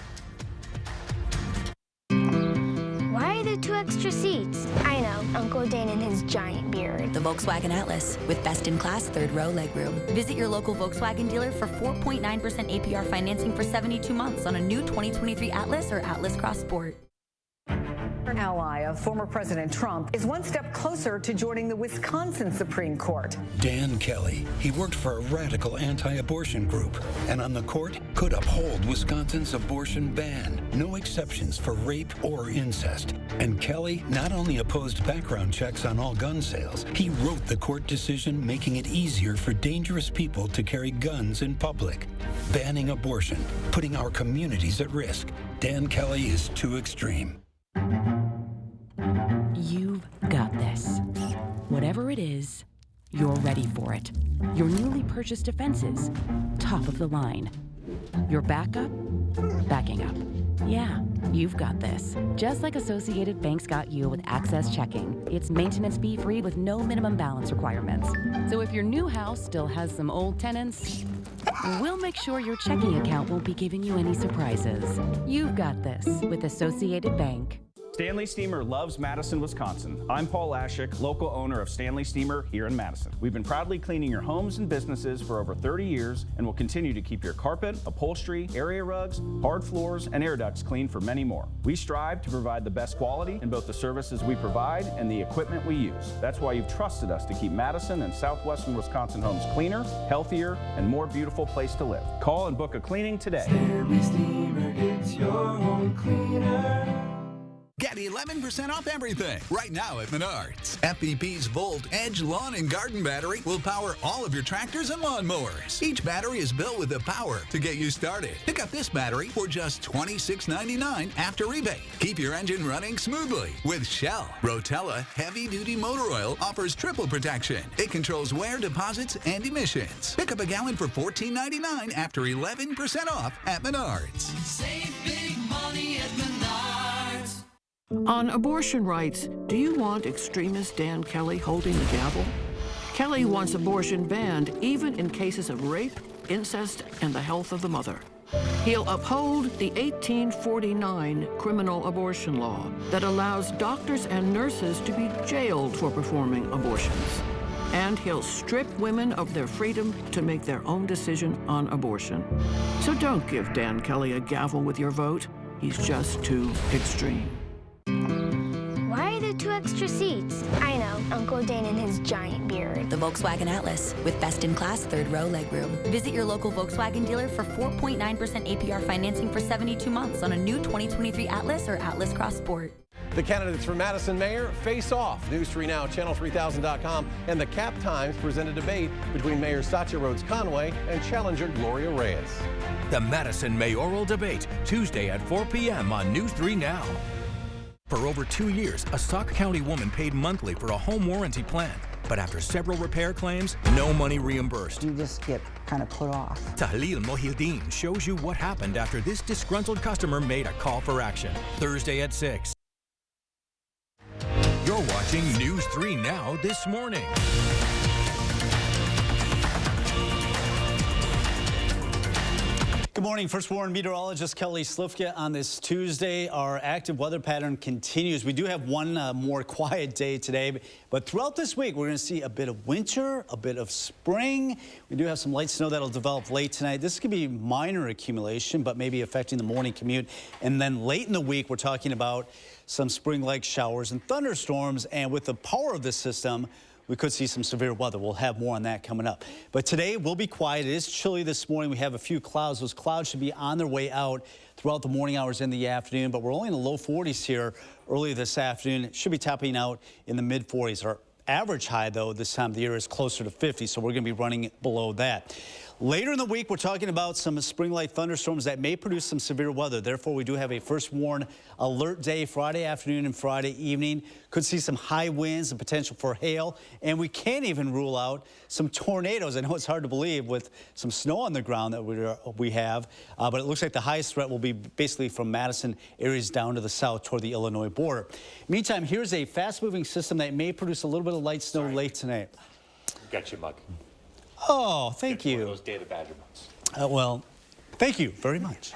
Why are there 2 extra seats? I know, Uncle Dane and his giant beard. The Volkswagen Atlas with best-in-class third-row legroom. Visit your local Volkswagen dealer for 4.9% APR financing for 72 months on a new 2023 Atlas or Atlas Cross Sport. An ally of former President Trump is one step closer to joining the Wisconsin Supreme Court. Dan Kelly. He worked for a radical anti-abortion group, and on the court could uphold Wisconsin's abortion ban. No exceptions for rape or incest. And Kelly not only opposed background checks on all gun sales, he wrote the court decision making it easier for dangerous people to carry guns in public. Banning abortion, putting our communities at risk. Dan Kelly is too extreme. You've got this. Whatever Whatever it is, you're ready for it. Your newly purchased defenses, top of the line. Your backup, backing up. Yeah, you've got this. Just like Associated Bank's got you with Access Checking. It's maintenance fee-free with no minimum balance requirements. So if your new house still has some old tenants, we'll make sure your checking account won't be giving you any surprises. You've got this with Associated Bank. Stanley Steamer loves Madison, Wisconsin. I'm Paul Ashik, local owner of Stanley Steamer here in Madison. We've been proudly cleaning your homes and businesses for over 30 years and will continue to keep your carpet, upholstery, area rugs, hard floors, and air ducts clean for many more. We strive to provide the best quality in both the services we provide and the equipment we use. That's why you've trusted us to keep Madison and southwestern Wisconsin homes cleaner, healthier, and more beautiful place to live. Call and book a cleaning today. Stanley Steamer gets your home cleaner. Get 11% off everything right now at Menards. FPP's Volt Edge Lawn and Garden Battery will power all of your tractors and lawnmowers. Each battery is built with the power to get you started. Pick up this battery for just $26.99 after rebate. Keep your engine running smoothly with Shell. Rotella Heavy Duty Motor Oil offers triple protection. It controls wear, deposits, and emissions. Pick up a gallon for $14.99 after 11% off at Menards. Save big money at Menards. On abortion rights, do you want extremist Dan Kelly holding the gavel? Kelly wants abortion banned even in cases of rape, incest, and the health of the mother. He'll uphold the 1849 criminal abortion law that allows doctors and nurses to be jailed for performing abortions. And he'll strip women of their freedom to make their own decision on abortion. So don't give Dan Kelly a gavel with your vote. He's just too extreme. Why are there 2 extra seats? I know, Uncle Dane and his giant beard. The Volkswagen Atlas with best-in-class third-row legroom. Visit your local Volkswagen dealer for 4.9% APR financing for 72 months on a new 2023 Atlas or Atlas Cross Sport. The candidates for Madison mayor face off. News 3 Now, Channel3000.com, and the Cap Times present a debate between Mayor Satya Rhodes Conway and challenger Gloria Reyes. The Madison mayoral debate, Tuesday at 4 p.m. on News 3 Now. For over 2 years, a Sauk County woman paid monthly for a home warranty plan. But after several repair claims, no money reimbursed. You just get kind of put off. Tahlil Mohildin shows you what happened after this disgruntled customer made a call for action. Thursday at 6. You're watching News 3 Now this morning. Good morning. First warn meteorologist Kelly Slifka on this Tuesday. Our active weather pattern continues. We do have one more quiet day today, but throughout this week, we're going to see a bit of winter, a bit of spring. We do have some light snow that'll develop late tonight. This could be minor accumulation, but maybe affecting the morning commute. And then late in the week, we're talking about some spring-like showers and thunderstorms. And with the power of this system, we could see some severe weather. We'll have more on that coming up. But today will be quiet. It is chilly this morning. We have a few clouds. Those clouds should be on their way out throughout the morning hours in the afternoon, but we're only in the low 40s here early this afternoon. It should be topping out in the mid 40s. Our average high, though, this time of the year is closer to 50, so we're going to be running below that. Later in the week, we're talking about some spring-like thunderstorms that may produce some severe weather. Therefore, we do have a first warn alert day Friday afternoon and Friday evening. Could see some high winds and potential for hail. And we can't even rule out some tornadoes. I know it's hard to believe with some snow on the ground that we have, but it looks like the highest threat will be basically from Madison areas down to the south toward the Illinois border. Meantime, here's a fast-moving system that may produce a little bit of light snow late tonight. Got you, mug. Oh, thank you. One of those Day of the Badger mugs. Well, thank you very much.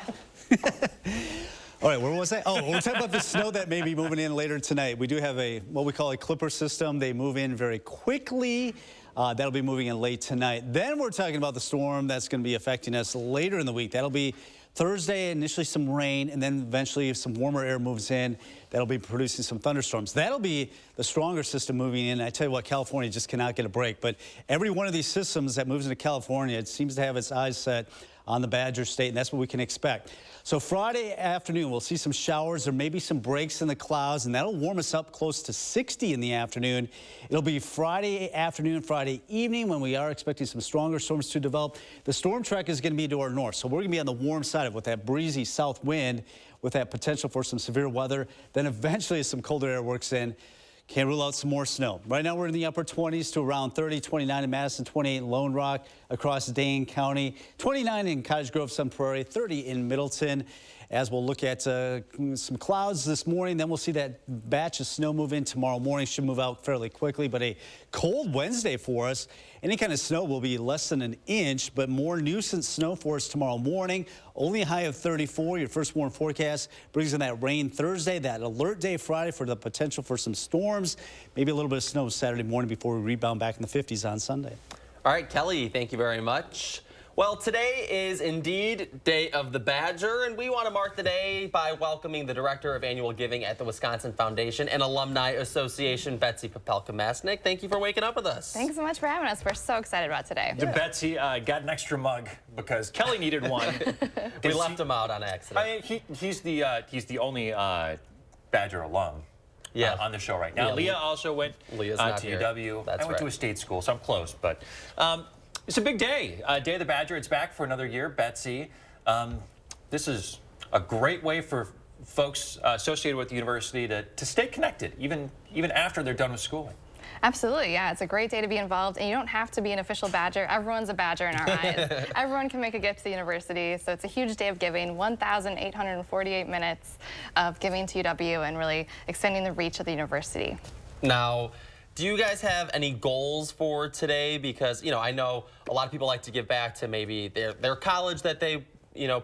All right, where was I? Oh, we're talking about the snow that may be moving in later tonight. We do have what we call a clipper system. They move in very quickly. That'll be moving in late tonight. Then we're talking about the storm that's going to be affecting us later in the week. That'll be Thursday, initially some rain, and then eventually if some warmer air moves in, that'll be producing some thunderstorms. That'll be the stronger system moving in. I tell you what, California just cannot get a break. But every one of these systems that moves into California, it seems to have its eyes set on the Badger State, and that's what we can expect. So Friday afternoon, we'll see some showers. There may be some breaks in the clouds, and that'll warm us up close to 60 in the afternoon. It'll be Friday afternoon, Friday evening when we are expecting some stronger storms to develop. The storm track is going to be to our north, so we're going to be on the warm side of it with that breezy south wind with that potential for some severe weather. Then eventually, as some colder air works in, Can't rule out some more snow. Right now we're in the upper 20s to around 30, 29 in Madison, 28 in Lone Rock, across Dane County, 29 in Cottage Grove, Sun Prairie, 30 in Middleton. As we'll look at some clouds this morning, then we'll see that batch of snow move in tomorrow morning. Should move out fairly quickly, but a cold Wednesday for us. Any kind of snow will be less than an inch, but more nuisance snow for us tomorrow morning. Only a high of 34. Your first warn forecast brings in that rain Thursday, that alert day Friday for the potential for some storms. Maybe a little bit of snow Saturday morning before we rebound back in the 50s on Sunday. All right, Kelly, thank you very much. Well, today is indeed Day of the Badger, and we want to mark the day by welcoming the Director of Annual Giving at the Wisconsin Foundation and Alumni Association, Betsy Popelka-Masnick. Thank you for waking up with us. Thanks so much for having us. We're so excited about today. Yeah. Betsy got an extra mug because Kelly needed one. We left him out on accident. I mean, he's the only Badger alum. On the show right now. Yeah, Leah also went to UW. I went to a state school, so I'm close, but it's a big day. Day of the Badger. It's back for another year. Betsy, this is a great way for folks associated with the university to stay connected, even after they're done with schooling. Absolutely, yeah. It's a great day to be involved, and you don't have to be an official Badger. Everyone's a Badger in our eyes. Everyone can make a gift to the university, so it's a huge day of giving. 1,848 minutes of giving to UW and really extending the reach of the university. Now, do you guys have any goals for today? Because, I know a lot of people like to give back to maybe their college that they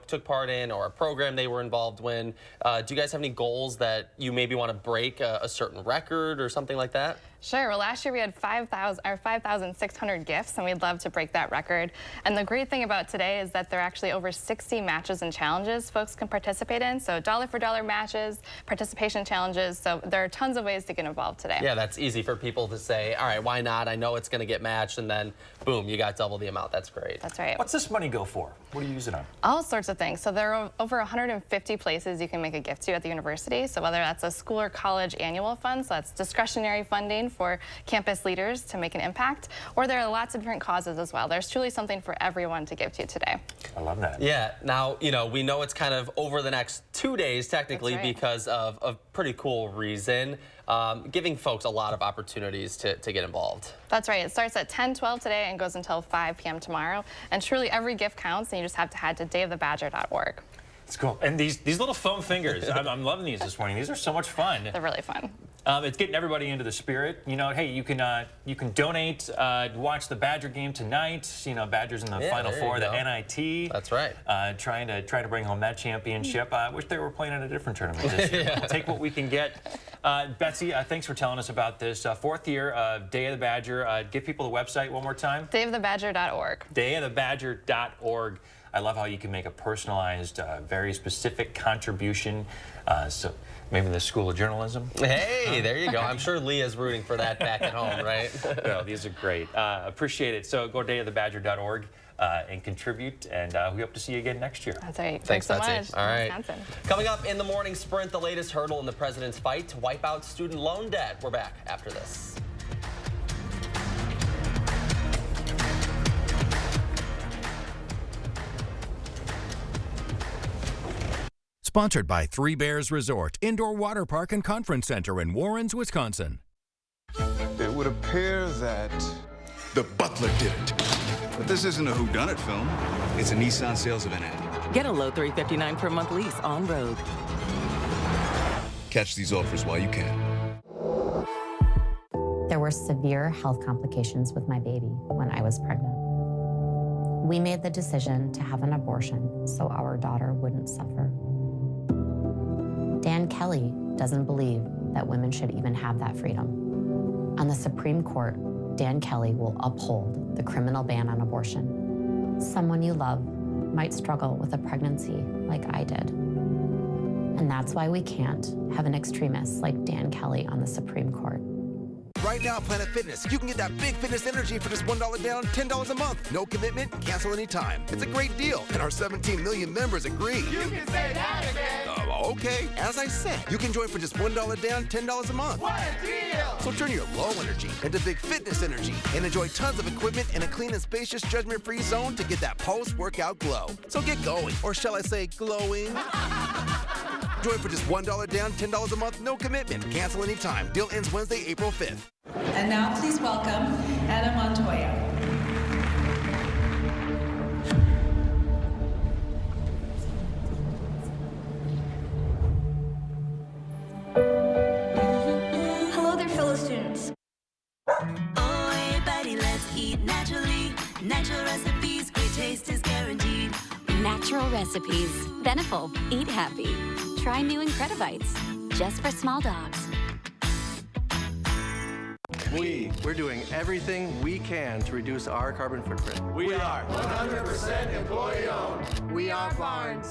took part in, or a program they were involved in. Do you guys have any goals that you maybe want to break a certain record or something like that? Sure. Well, last year we had 5,600 gifts, and we'd love to break that record. And the great thing about today is that there are actually over 60 matches and challenges folks can participate in. So dollar-for-dollar matches, participation challenges. So there are tons of ways to get involved today. Yeah, that's easy for people to say, all right, why not? I know it's going to get matched, and then boom, you got double the amount. That's great. That's right. What's this money go for? What do you use it on? All sorts of things. So there are over 150 places you can make a gift to at the university. So whether that's a school or college annual fund, so that's discretionary funding for campus leaders to make an impact, or there are lots of different causes as well. There's truly something for everyone to give to today. I love that. Yeah. Now, we know it's kind of over the next 2 days technically because of a pretty cool reason, giving folks a lot of opportunities to get involved. That's right. It starts at 10:12 today and goes until 5 p.m. tomorrow. And truly every gift counts, and you just have to head to dayofthebadger.org. It's cool. And these little foam fingers, I'm loving these this morning. These are so much fun. They're really fun. It's getting everybody into the spirit. Hey, you can donate, watch the Badger game tonight. Badgers in the Final Four, the NIT. That's right. Trying to bring home that championship. I wish they were playing in a different tournament this year. We'll take what we can get. Betsy, thanks for telling us about this. 4th year of Day of the Badger. Give people the website one more time. Dayofthebadger.org. Dayofthebadger.org. I love how you can make a personalized, very specific contribution. So maybe the School of Journalism. Hey, there you go. I'm sure Leah's rooting for that back at home, right? No, these are great. Appreciate it. So go to dayofthebadger.org and contribute, and we hope to see you again next year. That's right. Thanks so Betsy. much. All right. Wisconsin. Coming up in the morning sprint, the latest hurdle in the president's fight to wipe out student loan debt. We're back after this. Sponsored by Three Bears Resort, Indoor Water Park and Conference Center in Warrens, Wisconsin. It would appear that the butler did it. But this isn't a whodunit film. It's a Nissan sales event ad. Get a low $359 per month lease on road. Catch these offers while you can. There were severe health complications with my baby when I was pregnant. We made the decision to have an abortion so our daughter wouldn't suffer. Dan Kelly doesn't believe that women should even have that freedom. On the Supreme Court, Dan Kelly will uphold the criminal ban on abortion. Someone you love might struggle with a pregnancy like I did. And that's why we can't have an extremist like Dan Kelly on the Supreme Court. Right now at Planet Fitness, you can get that big fitness energy for just $1 down, $10 a month. No commitment, cancel anytime. It's a great deal, and our 17 million members agree. You can say that again. Okay, as I said, you can join for just $1 down, $10 a month. What a deal! So turn your low energy into big fitness energy and enjoy tons of equipment in a clean and spacious, judgment-free zone to get that post-workout glow. So get going, or shall I say glowing? Join for just $1 down, $10 a month, no commitment. Cancel anytime. Deal ends Wednesday, April 5th. And now please welcome Anna Montoya. Hello there, fellow students. Oi, buddy, let's eat naturally. Natural recipes, great taste is guaranteed. Natural recipes. Beneful. Eat happy. Try new Incredibites. Just for small dogs. We're doing everything we can to reduce our carbon footprint. We are 100% employee owned. We are Barnes.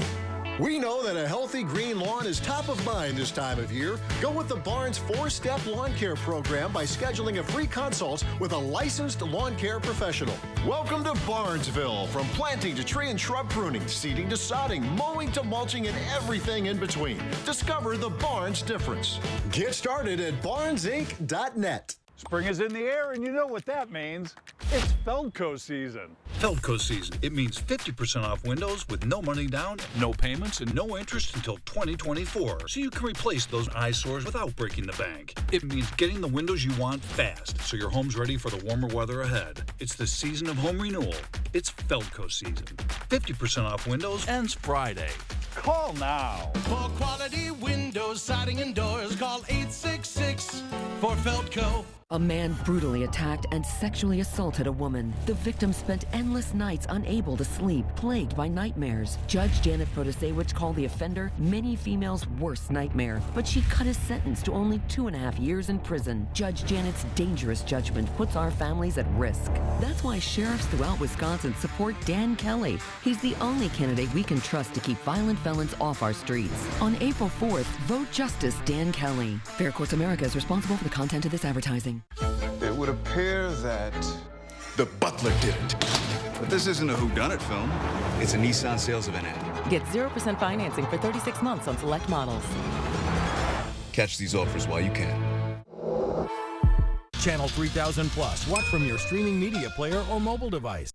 We know that a healthy green lawn is top of mind this time of year. Go with the Barnes 4-Step Lawn Care Program by scheduling a free consult with a licensed lawn care professional. Welcome to Barnesville. From planting to tree and shrub pruning, seeding to sodding, mowing to mulching, and everything in between. Discover the Barnes difference. Get started at barnesinc.net. Spring is in the air, and you know what that means. It's Feldco season. Feldco season. It means 50% off windows with no money down, no payments, and no interest until 2024. So you can replace those eyesores without breaking the bank. It means getting the windows you want fast, so your home's ready for the warmer weather ahead. It's the season of home renewal. It's Feldco season. 50% off windows ends Friday. Call now. For quality windows, siding, and doors, call 866 for Feldco. A man brutally attacked and sexually assaulted a woman. The victim spent endless nights unable to sleep, plagued by nightmares. Judge Janet Protasewicz called the offender many females' worst nightmare, but she cut his sentence to only 2.5 years in prison. Judge Janet's dangerous judgment puts our families at risk. That's why sheriffs throughout Wisconsin support Dan Kelly. He's the only candidate we can trust to keep violent felons off our streets. On April 4th, vote Justice Dan Kelly. Fair Courts America is responsible for the content of this advertising. It would appear that the butler did it. But this isn't a whodunit film. It's a Nissan sales event ad. Get 0% financing for 36 months on select models. Catch these offers while you can. Channel 3000 Plus. Watch from your streaming media player or mobile device.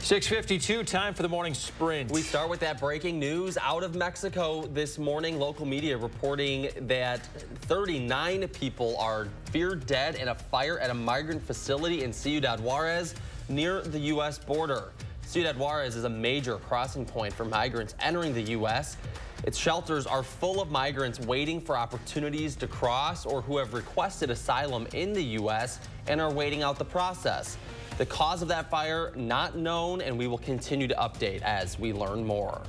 6:52, time for the morning sprint. We start with that breaking news out of Mexico this morning. Local media reporting that 39 people are feared dead in a fire at a migrant facility in Ciudad Juarez near the U.S. border. Ciudad Juarez is a major crossing point for migrants entering the U.S. Its shelters are full of migrants waiting for opportunities to cross or who have requested asylum in the U.S. and are waiting out the process. The cause of that fire, not known, and we will continue to update as we learn more.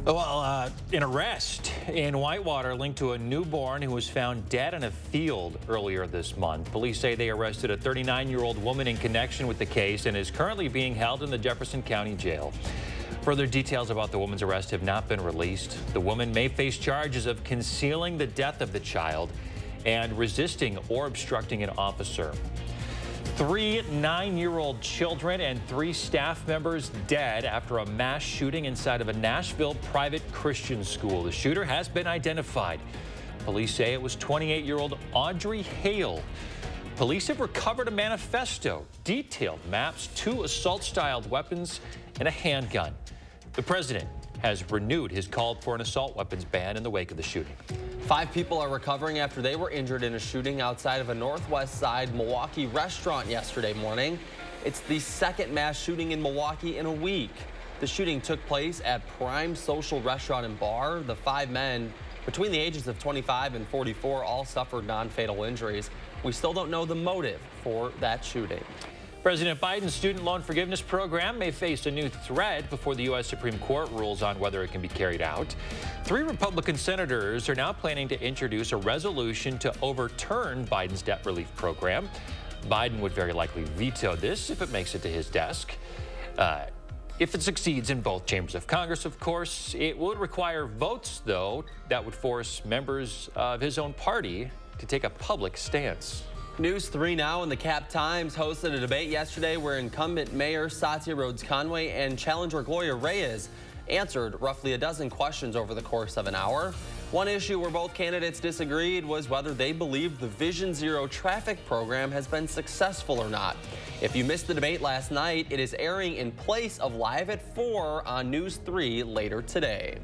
Well, an arrest in Whitewater linked to a newborn who was found dead in a field earlier this month. Police say they arrested a 39-year-old woman in connection with the case and is currently being held in the Jefferson County Jail. Further details about the woman's arrest have not been released. The woman may face charges of concealing the death of the child and resisting or obstructing an officer. 3 9-year-old children and 3 staff members dead after a mass shooting inside of a Nashville private Christian school. The shooter has been identified. Police say it was 28-year-old Audrey Hale. Police have recovered a manifesto, detailed maps, 2 assault-styled weapons, and a handgun. The president has renewed his call for an assault weapons ban in the wake of the shooting. 5 people are recovering after they were injured in a shooting outside of a Northwest Side Milwaukee restaurant yesterday morning. It's the second mass shooting in Milwaukee in a week. The shooting took place at Prime Social Restaurant and Bar. The 5 men between the ages of 25 and 44 all suffered non-fatal injuries. We still don't know the motive for that shooting. President Biden's student loan forgiveness program may face a new threat before the U.S. Supreme Court rules on whether it can be carried out. 3 Republican senators are now planning to introduce a resolution to overturn Biden's debt relief program. Biden would very likely veto this if it makes it to his desk. If it succeeds in both chambers of Congress, of course, it would require votes, though, that would force members of his own party to take a public stance. News 3 now, and the Cap Times hosted a debate yesterday where incumbent Mayor Satya Rhodes Conway and challenger Gloria Reyes answered roughly a dozen questions over the course of an hour. One issue where both candidates disagreed was whether they believed the Vision Zero traffic program has been successful or not. If you missed the debate last night, it is airing in place of Live at 4 on News 3 later today.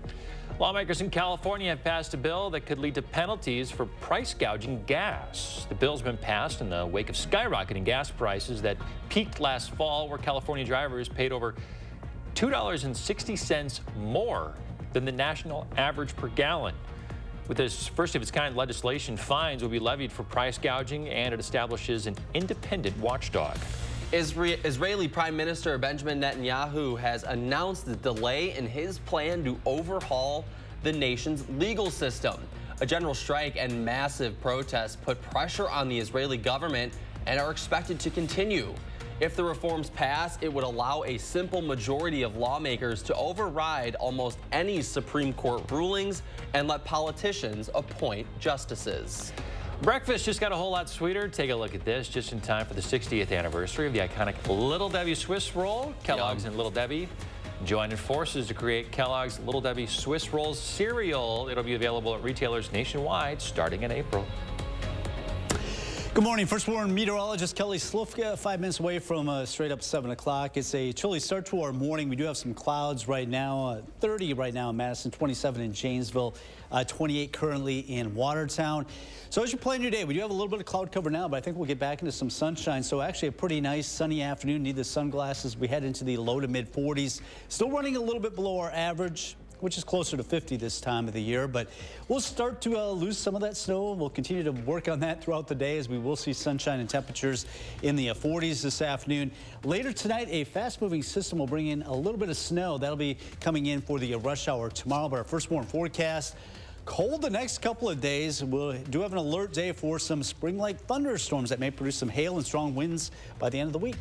Lawmakers in California have passed a bill that could lead to penalties for price gouging gas. The bill's been passed in the wake of skyrocketing gas prices that peaked last fall, where California drivers paid over $2.60 more than the national average per gallon. With this first-of-its-kind legislation, fines will be levied for price gouging, and it establishes an independent watchdog. Israeli Prime Minister Benjamin Netanyahu has announced a delay in his plan to overhaul the nation's legal system. A general strike and massive protests put pressure on the Israeli government and are expected to continue. If the reforms pass, it would allow a simple majority of lawmakers to override almost any Supreme Court rulings and let politicians appoint justices. Breakfast just got a whole lot sweeter. Take a look at this, just in time for the 60th anniversary of the iconic Little Debbie Swiss roll. Kellogg's and Little Debbie joining forces to create Kellogg's Little Debbie Swiss Rolls cereal. It'll be available at retailers nationwide starting in April. Good morning. First warning meteorologist Kelly Slufka, 5 minutes away from straight up 7 o'clock. It's a chilly start to our morning. We do have some clouds right now. 30 right now in Madison, 27 in Janesville, 28 currently in Watertown. So as you plan your day, we do have a little bit of cloud cover now, but I think we'll get back into some sunshine. So actually a pretty nice sunny afternoon. Need the sunglasses. We head into the low to mid 40s. Still running a little bit below our average, which is closer to 50 this time of the year, but we'll start to lose some of that snow. We'll continue to work on that throughout the day, as we will see sunshine and temperatures in the 40s this afternoon. Later tonight, a fast-moving system will bring in a little bit of snow. That'll be coming in for the rush hour tomorrow, but our first warn forecast, cold the next couple of days. We do have an alert day for some spring-like thunderstorms that may produce some hail and strong winds by the end of the week.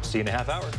See you in a half hour.